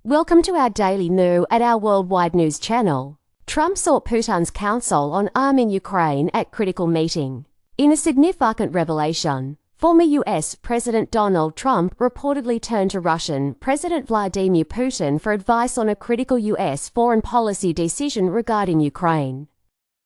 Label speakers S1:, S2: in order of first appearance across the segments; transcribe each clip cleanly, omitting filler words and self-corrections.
S1: Welcome to our daily news at our worldwide news channel. Trump sought Putin's counsel on arming Ukraine at critical meeting. In a significant revelation, former U.S. President Donald Trump reportedly turned to Russian President Vladimir Putin for advice on a critical U.S. foreign policy decision regarding Ukraine.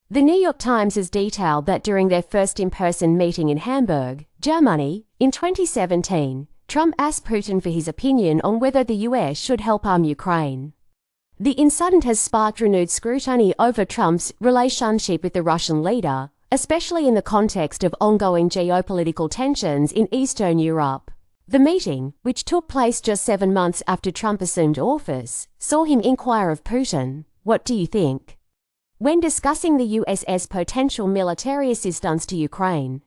S1: The New York Times has detailed that during their first in-person meeting in Hamburg, Germany, in 2017, Trump asked Putin for his opinion on whether the U.S. should help arm Ukraine. The incident has sparked renewed scrutiny over Trump's relationship with the Russian leader, especially in the context of ongoing geopolitical tensions in Eastern Europe. The meeting, which took place just 7 months after Trump assumed office, saw him inquire of Putin, "What do you think?" when discussing the US's potential military assistance to Ukraine.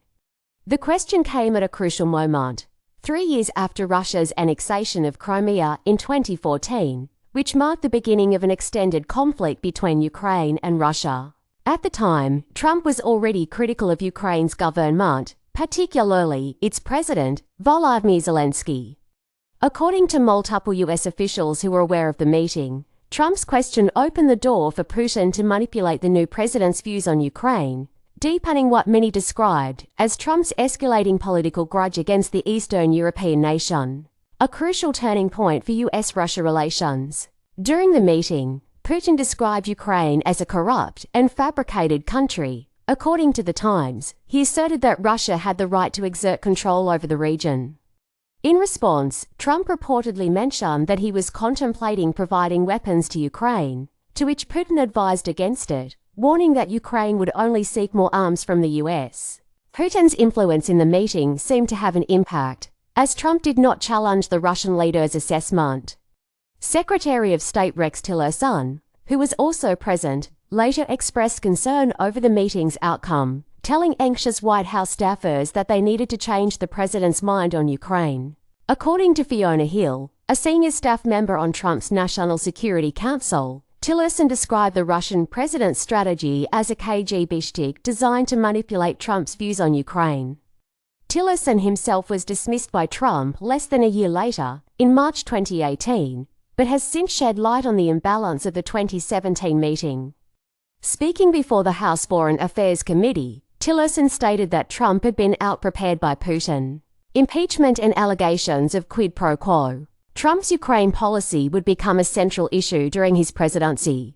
S1: The question came at a crucial moment, 3 years after Russia's annexation of Crimea in 2014, which marked the beginning of an extended conflict between Ukraine and Russia. At the time, Trump was already critical of Ukraine's government, particularly its president, Volodymyr Zelensky. According to multiple U.S. officials who were aware of the meeting, Trump's question opened the door for Putin to manipulate the new president's views on Ukraine, deepening what many described as Trump's escalating political grudge against the Eastern European nation, a crucial turning point for U.S.-Russia relations. During the meeting, Putin described Ukraine as a corrupt and fabricated country. According to The Times, he asserted that Russia had the right to exert control over the region. In response, Trump reportedly mentioned that he was contemplating providing weapons to Ukraine, to which Putin advised against it, warning that Ukraine would only seek more arms from the U.S. Putin's influence in the meeting seemed to have an impact, as Trump did not challenge the Russian leader's assessment. Secretary of State Rex Tillerson, who was also present, later expressed concern over the meeting's outcome, telling anxious White House staffers that they needed to change the president's mind on Ukraine. According to Fiona Hill, a senior staff member on Trump's National Security Council, Tillerson described the Russian president's strategy as a KGB shtick designed to manipulate Trump's views on Ukraine. Tillerson himself was dismissed by Trump less than a year later, in March 2018, but has since shed light on the imbalance of the 2017 meeting. Speaking before the House Foreign Affairs Committee, Tillerson stated that Trump had been outprepared by Putin. Impeachment and allegations of quid pro quo. Trump's Ukraine policy would become a central issue during his presidency.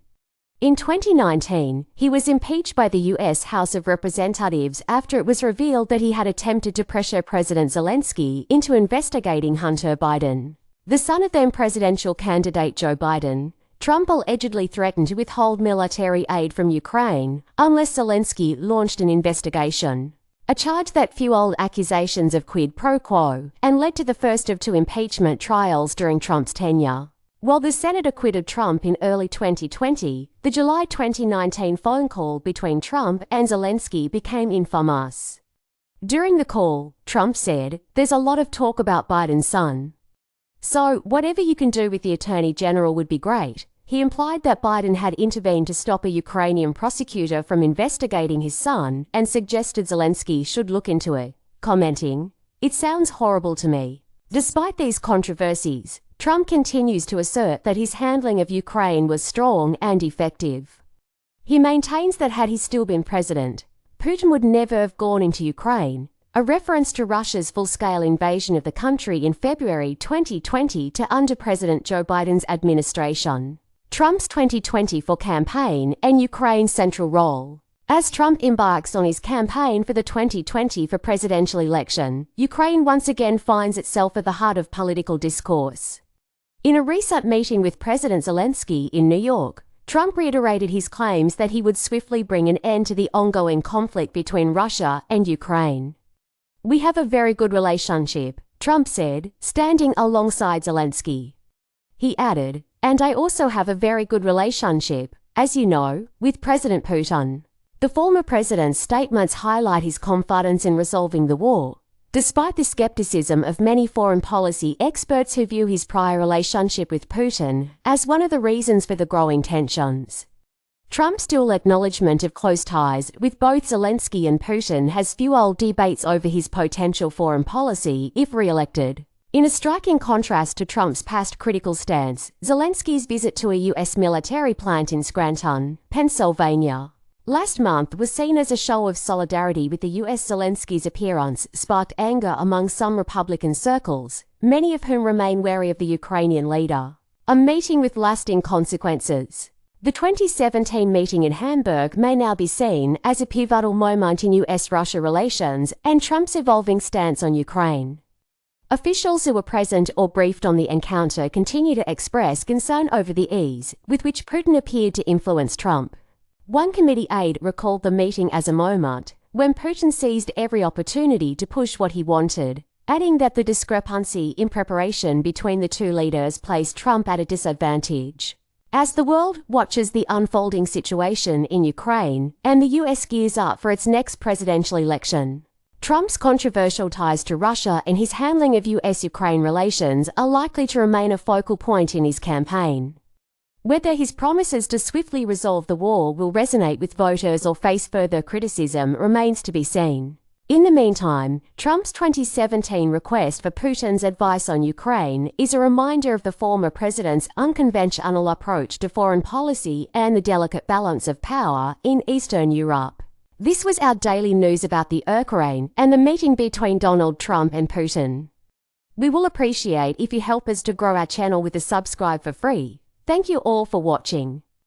S1: In 2019, he was impeached by the U.S. House of Representatives after it was revealed that he had attempted to pressure President Zelensky into investigating Hunter Biden, the son of then presidential candidate Joe Biden. Trump allegedly threatened to withhold military aid from Ukraine unless Zelensky launched an investigation, a charge that fueled accusations of quid pro quo and led to the first of 2 impeachment trials during Trump's tenure. While the Senate acquitted Trump in early 2020, the July 2019 phone call between Trump and Zelensky became infamous. During the call, Trump said, "There's a lot of talk about Biden's son. So, whatever you can do with the Attorney General would be great." He implied that Biden had intervened to stop a Ukrainian prosecutor from investigating his son and suggested Zelensky should look into it, commenting, "It sounds horrible to me." Despite these controversies, Trump continues to assert that his handling of Ukraine was strong and effective. He maintains that had he still been president, Putin would never have gone into Ukraine, a reference to Russia's full-scale invasion of the country in February 2020 to under President Joe Biden's administration. Trump's 2024 campaign and Ukraine's central role. As Trump embarks on his campaign for the 2024 presidential election, Ukraine once again finds itself at the heart of political discourse. In a recent meeting with President Zelensky in New York, Trump reiterated his claims that he would swiftly bring an end to the ongoing conflict between Russia and Ukraine. "We have a very good relationship," Trump said, standing alongside Zelensky. He added, "And I also have a very good relationship, as you know, with President Putin." The former president's statements highlight his confidence in resolving the war, despite the skepticism of many foreign policy experts who view his prior relationship with Putin as one of the reasons for the growing tensions. Trump's dual acknowledgement of close ties with both Zelensky and Putin has fueled debates over his potential foreign policy if re-elected. In a striking contrast to Trump's past critical stance, Zelensky's visit to a U.S. military plant in Scranton, Pennsylvania, last month was seen as a show of solidarity with the U.S. Zelensky's appearance sparked anger among some Republican circles, many of whom remain wary of the Ukrainian leader. A meeting with lasting consequences. The 2017 meeting in Hamburg may now be seen as a pivotal moment in U.S.-Russia relations and Trump's evolving stance on Ukraine. Officials who were present or briefed on the encounter continue to express concern over the ease with which Putin appeared to influence Trump. One committee aide recalled the meeting as a moment when Putin seized every opportunity to push what he wanted, adding that the discrepancy in preparation between the two leaders placed Trump at a disadvantage. As the world watches the unfolding situation in Ukraine and the U.S. gears up for its next presidential election, Trump's controversial ties to Russia and his handling of U.S.-Ukraine relations are likely to remain a focal point in his campaign. Whether his promises to swiftly resolve the war will resonate with voters or face further criticism remains to be seen. In the meantime, Trump's 2017 request for Putin's advice on Ukraine is a reminder of the former president's unconventional approach to foreign policy and the delicate balance of power in Eastern Europe. This was our daily news about the Ukraine and the meeting between Donald Trump and Putin. We will appreciate if you help us to grow our channel with a subscribe for free. Thank you all for watching.